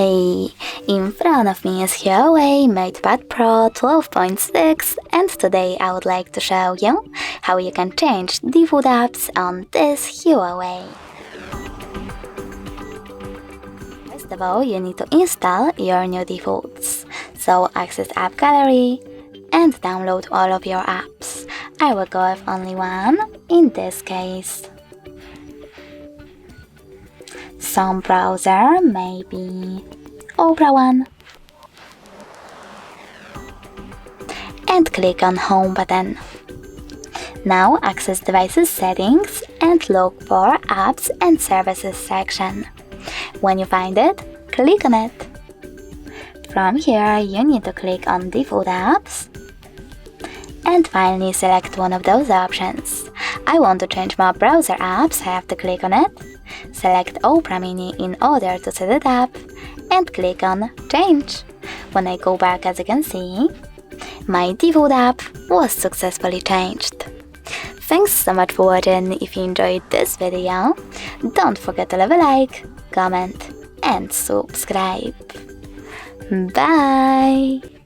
Hey! In front of me is HUAWEI MatePad Pro 12.6, and today I would like to show you how you can change default apps on this HUAWEI. First of all, you need to install your new defaults. So access App Gallery and download all of your apps. I will go with only one in this case. Some browser, maybe Opera one. And click on Home button. Now access Devices Settings and look for Apps and Services section. When you find it, click on it. From here, you need to click on Default Apps and finally select one of those options. I want to change my browser apps, I have to click on it. Select Opera Mini in order to set it up and click on Change. When I go back, as you can see, my default app was successfully changed. Thanks so much for watching. If you enjoyed this video, don't forget to leave a like, comment and subscribe. Bye!